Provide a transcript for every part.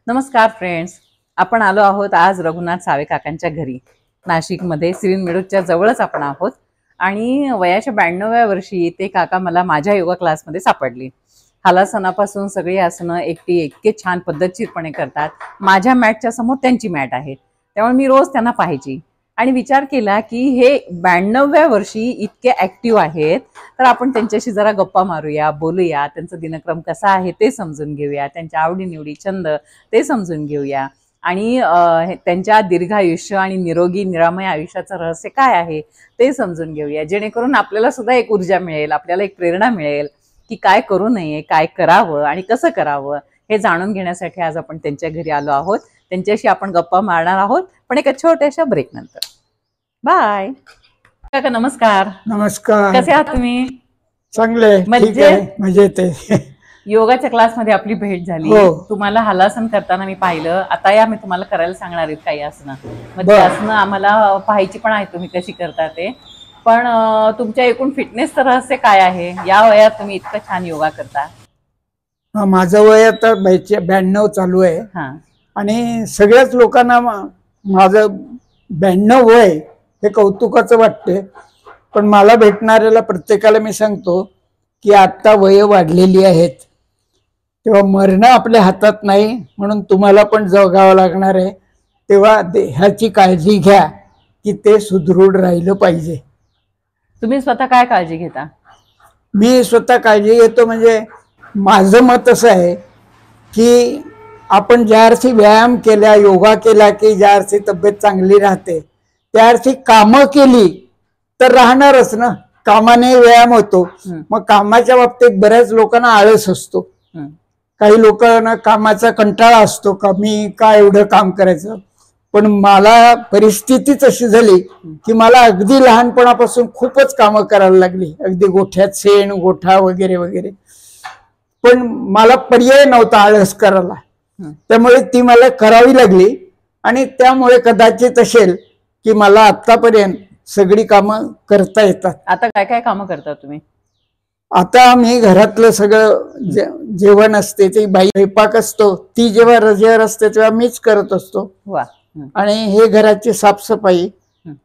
नमस्कार फ्रेंड्स, आपण आलो आहोत आज रघुनाथ सावे काकांच्या घरी. नाशिकमध्ये सिरीन मेडूच्या जवळच आपण आहोत आणि वयाच्या 92व्या वर्षी ते काका मला माझ्या योगा क्लासमध्ये सापडली. हलासनापासून सगळी आसनं एकटी इतके छान पद्धतशीरपणे करतात. माझ्या मॅटच्या समोर त्यांची मॅट आहे, त्यामुळे मी रोज त्यांना पाहायची आणि विचार केला की हे 92व्या वर्षी इतके ऍक्टिव्ह आहेत, तर आपण त्यांच्याशी जरा गप्पा मारूया, बोलूया, त्यांचा दिनक्रम कसा आहे ते समजून घेऊया, त्यांच्या आवडीनिवडी, छंद ते समजून घेऊया आणि त्यांच्या दीर्घायुष्य आणि निरोगी निरामय आयुष्याचं रहस्य काय आहे ते समजून घेऊया, जेणेकरून आपल्याला सुद्धा एक ऊर्जा मिळेल, आपल्याला एक प्रेरणा मिळेल की काय करू नये, काय करावं आणि कसं करावं हे जाणून घेण्यासाठी आज आपण त्यांच्या घरी आलो आहोत. त्यांच्याशी आपण गप्पा मारणार आहोत, पण एका छोट्याशा ब्रेक नंतर. बाय काका. नमस्कार. नमस्कार. कसे आहात तुम्ही? चांगले, मजेत आहे. योगाच्या क्लासमध्ये आपली भेट झाली. तुम्हाला हलासन करताना मी पाहिलं. आता या मी तुम्हाला करायला सांगणार आहेत काही आसनं. म्हणजे आसनं आम्हाला पाहायची पण आहे तुम्ही कशी करता ते, पण तुमच्या एकूण फिटनेसचं रहस्य काय आहे? या वयात तुम्ही इतकं छान योगा करता. माझं वय आता 92 चालू आहे आणि सगळ्याच लोकांना माझं 92 वय हे कौतुकाचं वाटते, पण मला भेटणाऱ्याला प्रत्येकाला मी सांगतो की आता वय वाढलेली आहेत, तेव्हा मरणं आपल्या हातात नाही, म्हणून तुम्हाला पण जगावं लागणार आहे. तेव्हा देहाची काळजी घ्या की ते सुदृढ राहिलं पाहिजे. तुम्ही स्वतः काय काळजी घेता? मी स्वतः काळजी घेतो म्हणजे माझं मत असं आहे की आपण ज्या अर्थी व्यायाम केला, योगा केला की ज्या अर्थी तब्येत चांगली राहते, त्या अर्थी कामं केली तर राहणारच ना. कामाने व्यायाम होतो. मग कामाच्या बाबतीत बऱ्याच लोकांना आळस असतो, काही लोकांना कामाचा कंटाळा असतो का मी काय एवढं काम करायचं. पण मला परिस्थितीच अशी झाली की मला अगदी लहानपणापासून खूपच कामं करायला लागली, अगदी गोठ्यात शेण गोठा वगैरे वगैरे, पण मला पर्याय नव्हता आळस करायला, त्यामुळे ती मला करावी लागली. आणि त्यामुळे कदाचित असेल की मला आतापर्यंत सगळी कामं करता येतात. आता काय काय कामं करता तुम्ही? आता मी घरातलं सगळं जेवण असते ते बाई स्वयंपाक असतो, ती जेव्हा रजेवर असते तेव्हा मीच करत असतो. आणि हे घराची साफसफाई,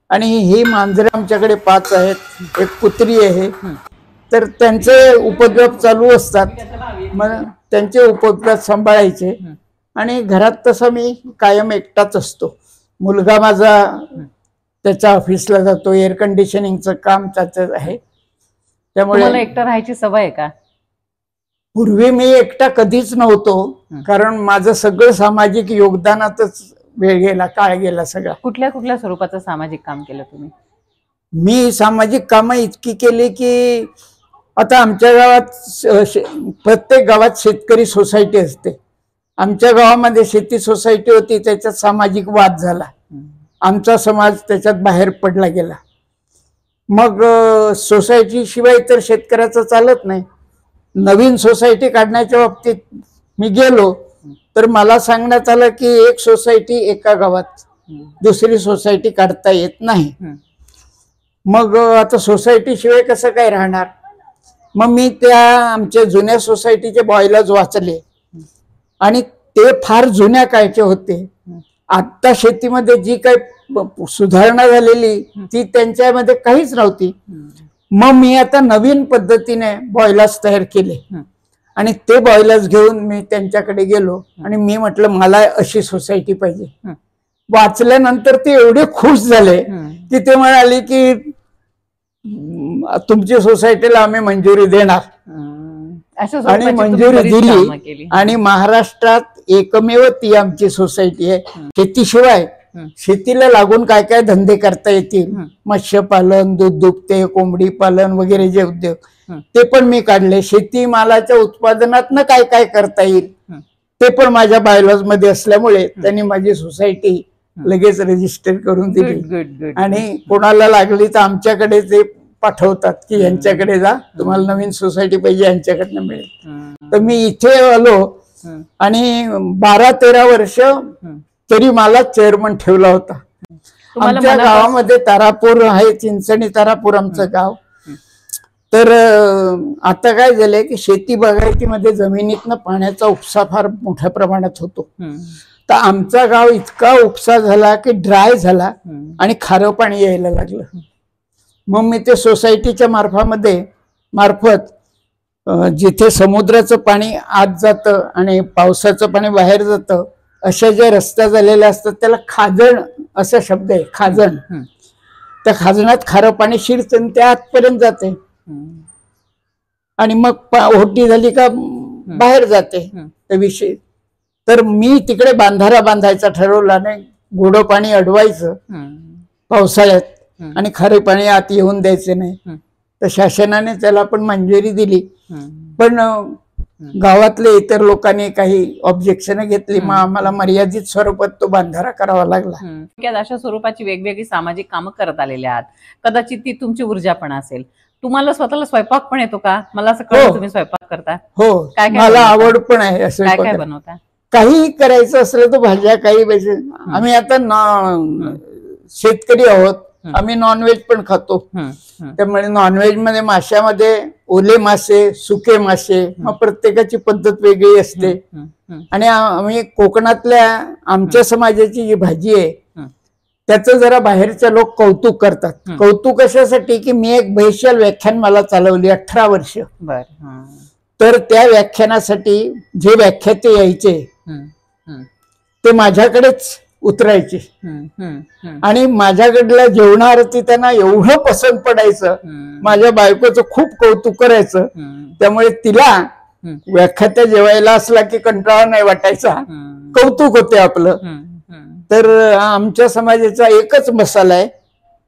आणि ही मांजरे आमच्याकडे 5 आहेत, एक कुत्री आहे, तर त्यांचे उपद्रव चालू असतात, मग त्यांचे उपद्रव सांभाळायचे. आणि घरात तसं मी कायम एकटाच असतो. मुलगा माझा त्याच्या ऑफिसला जातो, एअर कंडिशनिंगचं काम त्याचं आहे, त्यामुळे मला एकटा राहायची सवय आहे का? पूर्वी मी एकटा कधीच नव्हतो, कारण माझं सगळं सामाजिक योगदानातच वेळ गेला, काळ गेला सगळा. कुठल्या कुठल्या स्वरूपाचं सामाजिक काम केलं तुम्ही? मी सामाजिक कामं इतकी केली की आता आमच्या गावात प्रत्येक गावात शेतकरी सोसायटी असते. आमच्या गावामध्ये शेती सोसायटी होती, त्याच्यात सामाजिक वाद झाला, आमचा समाज त्याच्यात बाहेर पडला गेला. मग सोसायटी शिवाय तर शेतकऱ्याचं चालत नाही. नवीन सोसायटी काढण्याच्या बाबतीत मी गेलो तर मला सांगण्यात आलं की एक सोसायटी एका गावात, दुसरी सोसायटी काढता येत नाही. मग आता सोसायटी शिवाय कसं काय राहणार. मग मी त्या आमच्या जुन्या सोसायटीचे बॉयलर्स वाचले आणि ते फार जुन्या काळचे होते. आता शेतीमध्ये जी काही सुधारणा झालेली ती त्यांच्यामध्ये काहीच नव्हती. मग मी आता नवीन पद्धतीने बॉयलर्स तयार केले आणि ते बॉयलर्स घेऊन मी त्यांच्याकडे गेलो आणि मी म्हटलं मला अशी सोसायटी पाहिजे. वाचल्यानंतर ते एवढे खुश झाले की ते म्हणाले की तुमची सोसायटीला आम्ही मंजुरी देणार, आणि मंजुरी दिली. आणि महाराष्ट्रात एकमेव ती आमची सोसायटी आहे. शेतीशिवाय शेतीला लागून काय काय धंदे करता येतील, मत्स्यपालन, दूध दुभते, कोंबडी पालन वगैरे जे उद्योग, ते पण मी काढले. शेतीमालाच्या उत्पादनात काय काय करता येईल ते पण माझ्या बायलॉज मध्ये असल्यामुळे त्यांनी माझी सोसायटी लगेच रजिस्टर करून दिली. आणि कोणाला लागली तर आमच्याकडे ते पाठवतात की यांच्याकडे जा, तुम्हाला नवीन सोसायटी पाहिजे यांच्याकडनं मिळेल. तर मी इथे आलो आणि 12-13 वर्ष तरी मला चेअरमन ठेवला होता. आमच्या गावामध्ये तारापूर आहे, चिंचणी तारापूर आमचं गाव, तर आता काय झालंय की शेती बागायतीमध्ये जमिनीतनं पाण्याचा उपसा फार मोठ्या प्रमाणात होतो. तर आमचा गाव इतका उपसा झाला की ड्राय झाला आणि खारं पाणी यायला लागलं. मग मी ते सोसायटीच्या मार्फत जिथे समुद्राचं पाणी आत जातं आणि पावसाचं पाणी बाहेर जातं अशा ज्या रस्त्या झालेल्या असतात त्याला खाजण असा शब्द आहे, खाजण. त्या खाजणात खारं पाणी शिरतं त्या आतपर्यंत जाते आणि मग ओढणी झाली का बाहेर जाते. त्या विषय तर मी तिकडे बांधारा बांधायचा ठरवला, नाही गोडं पाणी अडवायचं पावसाळ्यात आणि खारे पाणी आत येऊन द्यायचे नाही. तर शासनाने त्याला पण मंजुरी दिली, पण गावातले इतर लोकांनी काही ऑब्जेक्शन घेतली. मग आम्हाला मर्यादित स्वरूपात तो बांधारा करावा लागला. अशा स्वरूपाची वेगवेगळी सामाजिक कामं करत आलेले आहात. कदाचित ती तुमची ऊर्जा पण असेल. तुम्हाला स्वतःला स्वयंपाक पण येतो का? मला असं कळलं तुम्ही स्वयंपाक करता. हो, काय मला आवड पण आहे. काय काय बनवता? काही करायचं असलं तर भाज्या काही आम्ही आता शेतकरी आहोत, आम्ही नॉनव्हेज पण खातो. त्यामुळे नॉनव्हेज मध्ये माशामध्ये ओले मासे, सुके मासे, मग प्रत्येकाची पद्धत वेगळी असते. आणि आम्ही कोकणातल्या आमच्या समाजाची जी भाजी आहे त्याचं जरा बाहेरचे लोक कौतुक करतात. कौतुक कशासाठी की मी एक बहिशाल व्याख्यान मला चालवली 18 वर्ष. तर त्या व्याख्यानासाठी जे व्याख्याते यायचे ते माझ्याकडेच उतरायचे आणि माझ्याकडल्या जेवणावरती त्यांना एवढं पसंत पडायचं, माझ्या बायकोचं खूप कौतुक करायचं. त्यामुळे तिला व्याख्यात्या जेवायला असला की कंटाळा नाही वाटायचा, कौतुक होते आपलं. तर आमच्या समाजाचा एकच मसाला आहे,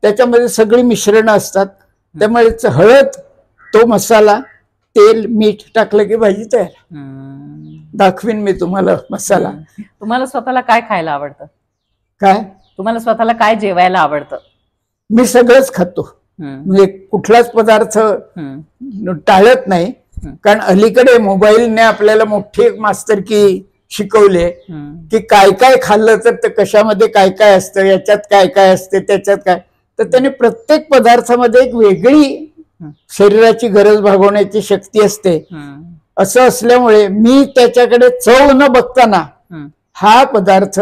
त्याच्यामध्ये सगळी मिश्रणं असतात. त्यामुळे हळद, तो मसाला, तेल, मीठ टाकलं की भाजी तयार. दाखवीन मी तुम्हाला मसाला. तुम्हाला स्वतःला काय खायला आवडतं? काय तुम्हाला स्वतःला काय जेवायला आवडतं? मी सगळंच खातो, म्हणजे कुठलाच पदार्थ टाळत नाही. कारण अलीकडे मोबाईलने आपल्याला मोठी एक मास्तरकी शिकवले की काय काय खाल्लं तर कशामध्ये काय काय असतं, याच्यात काय काय असते, त्याच्यात काय. तर त्याने प्रत्येक पदार्थामध्ये एक वेगळी शरीराची गरज भागवण्याची शक्ती असते. असं असल्यामुळे मी त्याच्याकडे चव न बघताना हा पदार्थ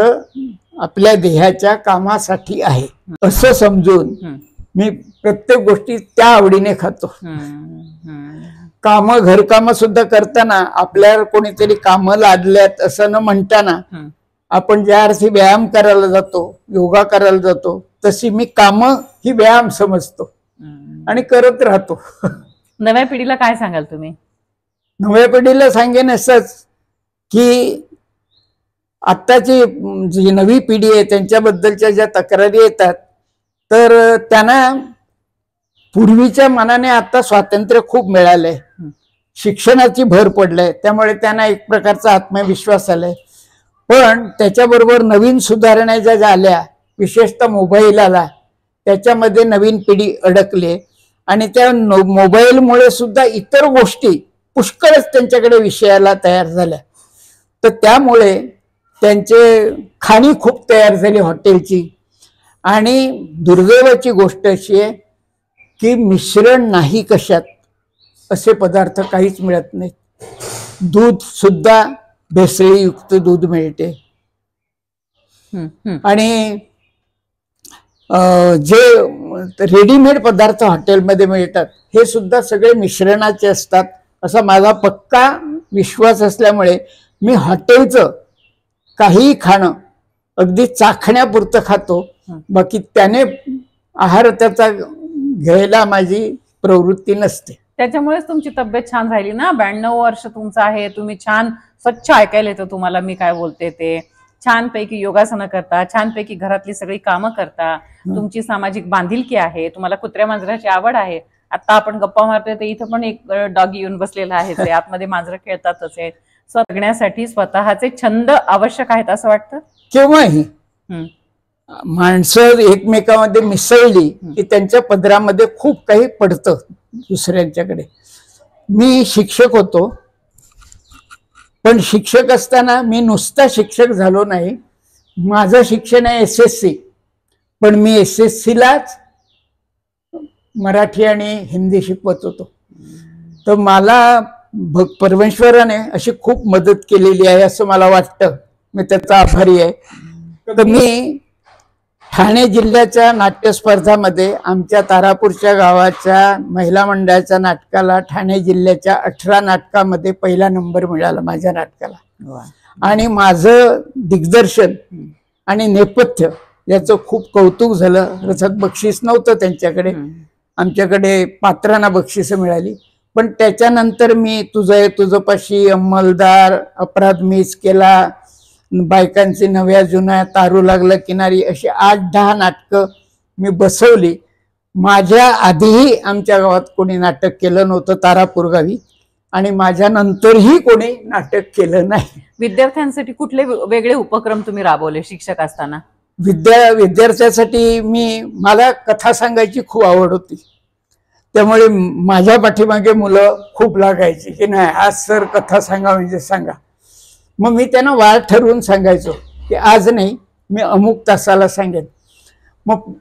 आपल्या देहाच्या कामासाठी आहे असं समजून मी प्रत्येक गोष्टी त्या आवडीने खातो. कामं, घरकामं सुद्धा करताना आपल्याला कोणीतरी कामं लादल्यात असं न म्हणताना आपण ज्या अर्थी व्यायाम करायला जातो, योगा करायला जातो, तशी मी कामं ही व्यायाम समजतो आणि करत राहतो. नव्या पिढीला काय सांगाल तुम्ही? नव्या पिढीला सांगेन असंच की आत्ताची जी नवी पिढी आहे त्यांच्याबद्दलच्या ज्या तक्रारी येतात तर त्यांना पूर्वीच्या मनाने आता स्वातंत्र्य खूप मिळालंय, शिक्षणाची भर पडलंय, त्यामुळे त्यांना एक प्रकारचा आत्मविश्वास आलाय. पण त्याच्याबरोबर नवीन सुधारणा ज्या झाल्या, विशेषतः मोबाईल आला, त्याच्यामध्ये नवीन पिढी अडकली आणि त्या मोबाईलमुळे सुद्धा इतर गोष्टी पुष्कळच त्यांच्याकडे विषयाला तयार झाल्या. तर त्यामुळे त्यांचे खाणी खूप तयार झाली हॉटेलची. आणि दुर्दैवाची गोष्ट अशी आहे की मिश्रण नाही कशात असे पदार्थ काहीच मिळत नाहीत. दूध सुद्धा भेसळीयुक्त दूध मिळते आणि जे रेडीमेड पदार्थ हॉटेलमध्ये मिळतात हे सुद्धा सगळे मिश्रणाचे असतात असा माझा पक्का विश्वास असल्यामुळे मी हॉटेलचं काही खाणं अगदी चाखण्यापुरतं खातो. बाकी त्याने आहार त्याचा घ्यायला माझी प्रवृत्ती नसते. त्याच्यामुळेच तुमची तब्येत छान राहिली ना. 92 वर्ष तुमचं आहे, तुम्ही छान स्वच्छ ऐकायला येतं तुम्हाला मी काय बोलते ते. छानपैकी योगासनं करता, छानपैकी घरातली सगळी कामं करता, तुमची सामाजिक बांधिलकी आहे, तुम्हाला कुत्र्या मांजराची आवड आहे. आता आपण गप्पा मारतोय तर इथं पण एक डॉगी येऊन बसलेला आहे, आतमध्ये मांजरं खेळतातच आहेत. जगण्यासाठी स्वतःचे छंद आवश्यक आहेत असं वाटतं. केव्हाही माणसं एकमेकांमध्ये मिसळली की त्यांच्या पदरामध्ये खूप काही पडतं दुसऱ्यांच्याकडे. मी शिक्षक होतो, पण शिक्षक असताना मी नुसता शिक्षक झालो नाही. माझं शिक्षण आहे SSC, पण मी SSC लाच मराठी आणि हिंदी शिकवत होतो. तर मला परमेश्वराने अशी खूप मदत केलेली आहे असं मला वाटतं. मी त्याचा आभारी आहे. तर मी ठाणे जिल्ह्याच्या नाट्यस्पर्धामध्ये आमच्या तारापूरच्या गावाच्या महिला मंडळाच्या नाटकाला ठाणे जिल्ह्याच्या 18 नाटकामध्ये पहिला नंबर मिळाला माझ्या नाटकाला. आणि माझं दिग्दर्शन आणि नेपथ्य याचं खूप कौतुक झालं. रथक बक्षीस नव्हतं त्यांच्याकडे, आमच्याकडे पात्रांना बक्षिसं मिळाली. पण त्याच्यानंतर मी तुझं पाशी, अंमलदार, अपराध मीच केला, बायकांची नव्या जुन्या, तारू लागला किनारी, अशी 8-10 नाटकं मी बसवली. माझ्या आधीही आमच्या गावात कोणी नाटक केलं नव्हतं तारापूर गावी, आणि माझ्या नंतरही कोणी नाटक केलं नाही. विद्यार्थ्यांसाठी कुठले वेगळे उपक्रम तुम्ही राबवले शिक्षक असताना? विद्यार्थ्यासाठी मला कथा सांगायची खूप आवड होती. त्यामुळे माझ्या पाठीमागे मुलं खूप लागायची की नाही आज सर कथा सांगा म्हणजे सांगा. मग मी त्यांना वार ठरवून सांगायचो की आज नाही, मी अमुक तासाला सांगेन. मग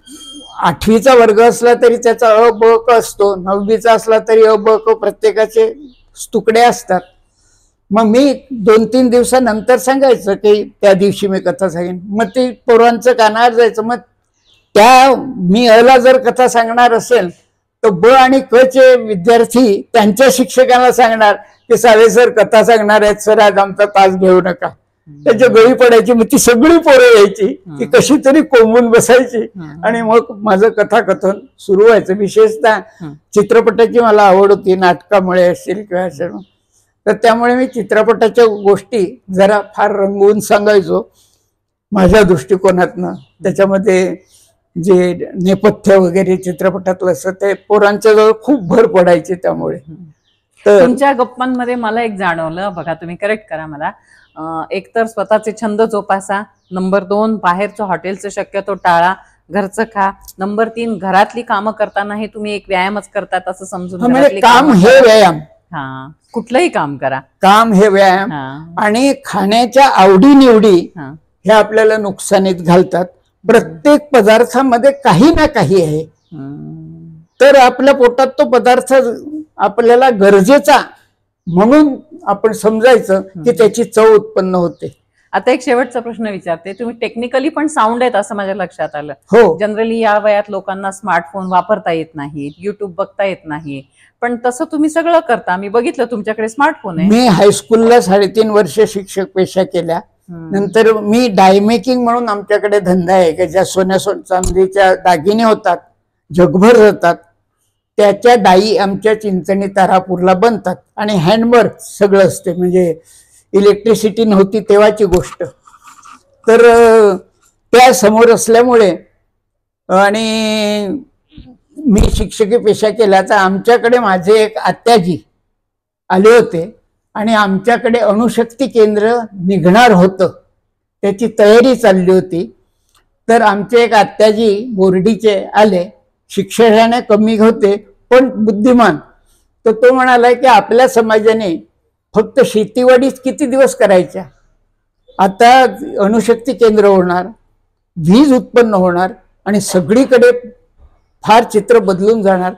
8वीचा वर्ग असला तरी त्याचा अ ब क असतो, 9वीचा असला तरी अ ब क प्रत्येकाचे तुकडे असतात. मग मी 2-3 दिवसानंतर सांगायचं की त्या दिवशी मी कथा सांगेन. मग ते पोरांचं कानावर जायचं. मग मी अला जर कथा सांगणार असेल तर ब आणि क चे विद्यार्थी त्यांच्या शिक्षकांना सांगणार की सावे सर कथा सांगणार आहेत सर, आज आमचा तास घेऊ नका. त्याच्या गळी पडायची. मग ती सगळी पोरं यायची, ती कशी तरी कोंबून बसायची आणि मग माझं कथाकथन सुरू व्हायचं. विशेषतः चित्रपटाची मला आवड होती, नाटकामुळे असेल किंवा असेल. तर त्यामुळे मी चित्रपटाच्या गोष्टी जरा फार रंगवून सांगायचो माझ्या दृष्टिकोनातनं. त्याच्यामध्ये जे नेपथ्य वगैरे चित्रपटातलं असं ते पोरांच्या जवळ खूप भर पडायची. त्यामुळे तर तुमच्या गप्पांमध्ये मला एक जाणवलं बघा, तुम्ही करेक्ट करा मला. एकतर स्वतःचे छंद जोपासा, नंबर 2 बाहेरचं हॉटेलचं शक्यतो टाळा, घरचं खा, नंबर 3 घरातली कामं करताना हे तुम्ही एक व्यायामच करतात असं समजून. काम हे व्यायाम, कुठलंही काम करा, काम हे व्यायाम. आणि खाण्याच्या आवडी-निवडी ह्या आपल्याला नुकसानीत घालतात. प्रत्येक पदार्थामध्ये काही ना काही आहे. तर आपल्या पोटात तो पदार्थ आपल्याला गरजेचा म्हणून आपण समजायचं की त्याची चव उत्पन्न होते. आता एक शेवटचा प्रश्न विचारते. तुम्ही टेक्निकली पण साऊंड आहेत असं माझ्या लक्षात आलं. हो. जनरली या वयात लोकांना स्मार्टफोन वापरता येत नाही, युट्यूब बघता येत नाही, पण तसं तुम्ही सगळं करता. मी बघितलं तुमच्याकडे स्मार्टफोन आहे. मी हायस्कूलला 3.5 वर्ष शिक्षक पेशा केल्या. नंतर मी डायमेकिंग म्हणून आमच्याकडे धंदा आहे की ज्या सोन्या चांदीच्या दागिने होतात, जगभर जातात, त्याच्या डाई आमच्या चिंचणी तारापूरला बनतात. आणि हँडवर्क सगळं असते, म्हणजे इलेक्ट्रिसिटी नव्हती तेव्हाची गोष्ट. तर त्या समोर असल्यामुळे आणि मी शिक्षकी पेशा केला. तर आमच्याकडे माझे एक आत्याजी आले होते आणि आमच्याकडे अणुशक्ती केंद्र निघणार होतं, त्याची तयारी चालली होती. तर आमचे एक आत्याजी बोर्डीचे आले, शिक्षणाने कमी होते पण बुद्धिमान. तर तो म्हणाला की आपल्या समाजाने फक्त शेतीवाडीच किती दिवस करायच्या, आता अणुशक्ती केंद्र होणार, वीज उत्पन्न होणार आणि सगळीकडे फार चित्र बदलून जाणार.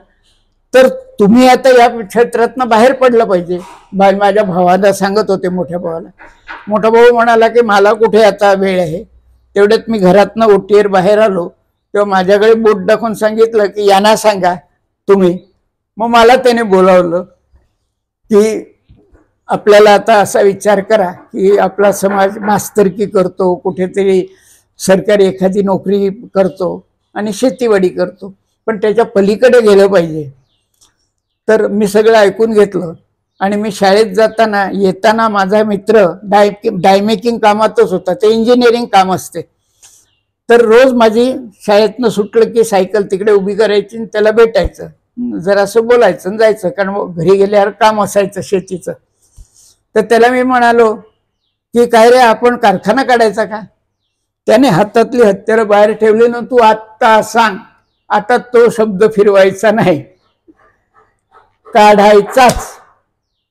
तर तुम्ही आता या क्षेत्रातनं बाहेर पडलं पाहिजे. माझ्या भावाला सांगत होते, मोठ्या भावाला. मोठा भाऊ म्हणाला की मला कुठे आता वेळ आहे. तेवढ्यात मी घरातनं ओटीवर बाहेर आलो तेव्हा माझ्याकडे बोट दाखवून सांगितलं की यांना सांगा तुम्ही. मग मला त्याने बोलावलं की आपल्याला आता असा विचार करा की आपला समाज मास्तरकी करतो, कुठेतरी सरकारी एखादी नोकरी करतो आणि शेतीवाडी करतो, पण त्याच्या पलीकडे गेलं पाहिजे. तर मी सगळं ऐकून घेतलं आणि मी शाळेत जाताना येताना माझा मित्र डायमेकिंग कामातच होता, ते इंजिनिअरिंग काम असते. तर रोज माझी शाळेतनं सुटलं की सायकल तिकडे उभी करायची आणि त्याला भेटायचं, जरा असं बोलायचं जायचं, कारण घरी गेल्यावर काम असायचं शेतीचं. तर त्याला मी म्हणालो की काय रे आपण कारखाना काढायचा का. त्याने हातातली हत्यारं बाहेर ठेवली ना, तू आत्ता सांग, आता तो शब्द फिरवायचा नाही, काढायचाच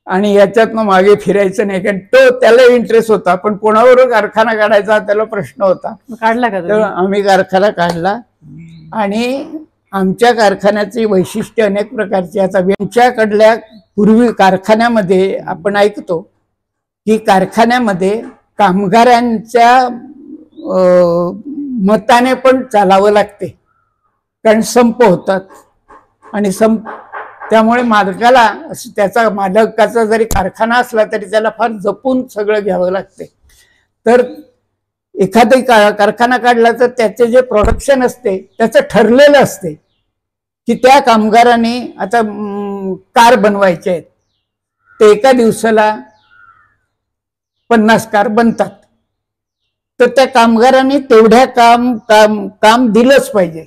आणि याच्यातनं मागे फिरायचं नाही. कारण तो त्याला इंटरेस्ट होता, पण कोणावर कारखाना काढायचा त्याला प्रश्न होता. काढला का? तर आम्ही कारखाना काढला आणि आमच्या कारखान्याची वैशिष्ट्य अनेक प्रकारची. आता आमच्याकडल्या पूर्वी कारखान्यामध्ये आपण ऐकतो की कारखान्यामध्ये कामगारांच्या मताने पण चालावं लागते, कारण संप होतात आणि त्यामुळे मालकाला, त्याचा मालकाचा जरी कारखाना असला तरी त्याला फार जपून सगळं घ्यावं लागते. तर एखादा कारखाना काढला तर त्याचे जे प्रोडक्शन असते त्याचं ठरलेलं असते की त्या कामगारांनी आता कार बनवायचे आहेत, ते एका दिवसाला 50 कार बनतात, तर त्या कामगारांनी तेवढ्या काम दिलंच पाहिजे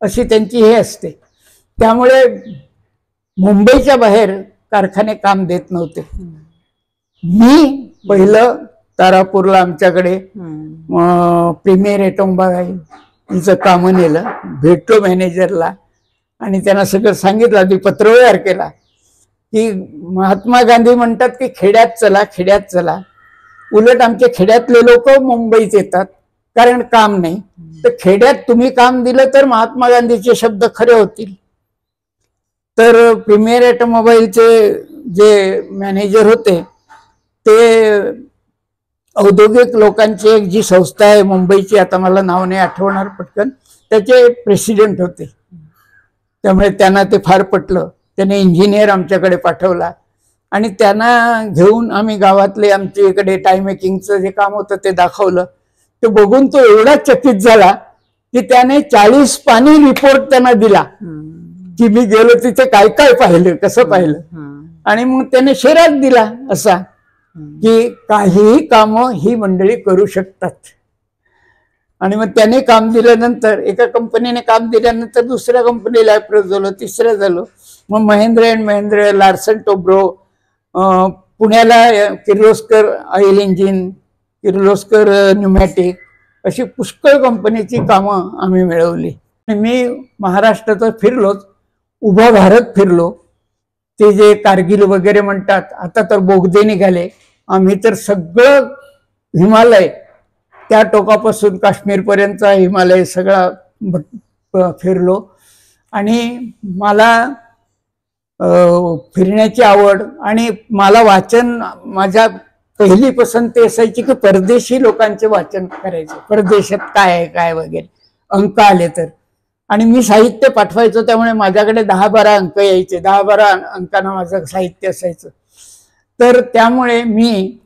अशी त्यांची हे असते. त्यामुळे मुंबईच्या बाहेर कारखाने काम देत नव्हते. मी पहिलं तारापूरला आमच्याकडे प्रीमियर ऑटोमोबाईल हिचं काम नेलं, भेटलो मॅनेजरला आणि त्यांना सगळं सांगितलं. आधी पत्रव्यवहार केला की महात्मा गांधी म्हणतात की खेड्यात चला, खेड्यात चला. उलट आमचे खेड्यातले लोक मुंबईत येतात कारण काम नाही. तर खेड्यात तुम्ही काम दिलं तर महात्मा गांधीचे शब्द खरे होतील. तर प्रीमियर ऑटोमोबाईलचे जे मॅनेजर होते ते औद्योगिक लोकांची एक जी संस्था आहे मुंबईची, आता मला नाव नाही आठवणार पटकन, त्याचे प्रेसिडेंट होते. त्यामुळे त्यांना ते फार पटलं. त्याने इंजिनियर आमच्याकडे पाठवला आणि त्यांना घेऊन आम्ही गावातले आमच्या इकडे टाइम मेकिंगचं जे काम होतं ते दाखवलं. ते बघून तो एवढा चकित झाला की त्याने 40 पानी रिपोर्ट त्यांना दिला की मी गेलो तिथे काय काय पाहिलं, कसं पाहिलं. आणि मग त्याने शेरात दिला असा की काहीही कामं ही मंडळी करू शकतात. आणि मग त्याने काम दिल्यानंतर, एका कंपनीने काम दिल्यानंतर दुसऱ्या कंपनीला अप्रोच झालो, तिसऱ्या झालो. मग Mahindra and Mahindra, Larsen Toubro, पुण्याला Kirloskar oil engine, Kirloskar pneumatic, अशी पुष्कळ कंपनीची कामं आम्ही मिळवली. मी महाराष्ट्रात फिरलोच, उभा भारत फिरलो. ते जे कारगिल वगैरे म्हणतात, आता तर बोगदे निघाले. आम्ही तर सगळं हिमालय, त्या टोकापासून काश्मीरपर्यंतचा हिमालय सगळा फिरलो. आणि मला फिरण्याची आवड आणि मला वाचन, माझ्या पहिली पसंती असायची की परदेशी लोकांचे वाचन करायचं, परदेशात काय आहे काय वगैरे अंक आले तर. आणि मी साहित्य पाठवायचो, त्यामुळे माझ्याकडे 10-12 अंक यायचे, 10-12 अंकांना माझं साहित्य असायचं. तर त्यामुळे मी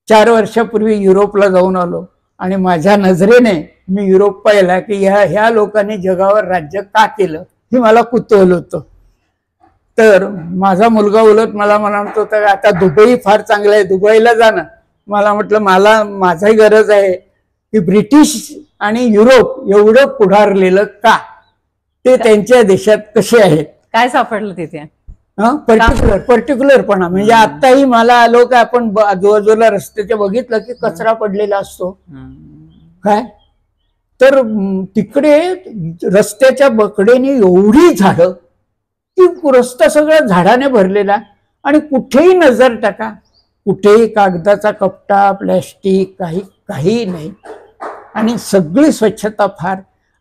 4 वर्षापूर्वी युरोपला जाऊन आलो आणि माझ्या नजरेने मी युरोप पाहिला की ह्या लोकांनी जगावर राज्य का केलं हे मला कुतूहल होतं. तर माझा मुलगा उलट मला म्हणत होता आता दुबई फार चांगलं आहे, दुबईला जाणं. मला म्हटलं माझाही गरज आहे की ब्रिटिश आणि युरोप एवढं पुढारलेलं का, ते त्यांच्या देशात कसे आहेत, काय सापडलं तिथे. पर्टिक्युलरपणा म्हणजे आताही मला आलो का आपण आजूबाजूला रस्त्याच्या बघितलं की कचरा पडलेला असतो काय, तर तिकडे रस्त्याच्या बकडेने एवढी झाडं की रस्ता सगळा झाडाने भरलेला. आणि कुठेही नजर टाका, कुठेही कागदाचा कपटा, प्लॅस्टिक, काही नाही. आणि सगळी स्वच्छता फार.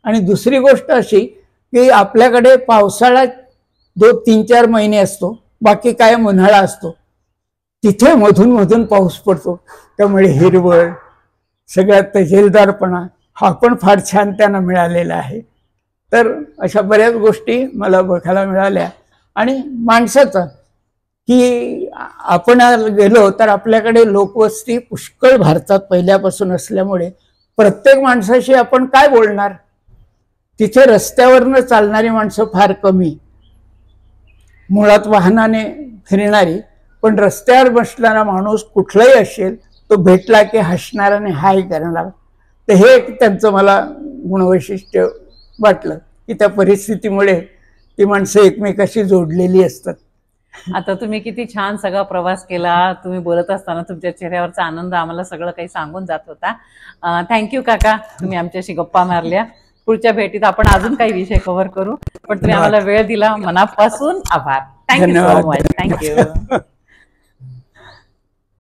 आणि दुसरी गोष्ट अशी की आपल्याकडे पावसाळ्यात 2-3-4 महिने असतो, बाकी काय उन्हाळा असतो. तिथे मधून मधून पाऊस पडतो, त्यामुळे हिरवळ, सगळ्यात तजेलदारपणा हा पण फार छान त्यांना मिळालेला आहे. तर अशा बऱ्याच गोष्टी मला बघायला मिळाल्या. आणि माणसाचं की आपण गेलो तर आपल्याकडे लोकवस्ती पुष्कळ भारतात पहिल्यापासून असल्यामुळे प्रत्येक माणसाशी आपण काय बोलणार. तिथे रस्त्यावरनं चालणारी माणसं फार कमी, मुळात वाहनाने फिरणारी. पण रस्त्यावर बसणारा माणूस कुठलाही असेल तो भेटला की हसणारा आणि हाय करणार. तर हे त्यांचं मला गुणवैशिष्ट्य वाटलं की त्या परिस्थितीमुळे ती माणसं एकमेकाशी जोडलेली असतात. आता तुम्ही किती छान सगळा प्रवास केला. तुम्ही बोलत असताना तुमच्या चेहऱ्यावरचा आनंद आम्हाला सगळं काही सांगून जात होता. थँक्यू काका, तुम्ही आमच्याशी गप्पा मारल्या. पुढच्या भेटीत आपण अजून काही विषय कव्हर करू, पण तुम्ही आम्हाला वेळ दिला, मनापासून आभार. Thank you so much. थँक्यू.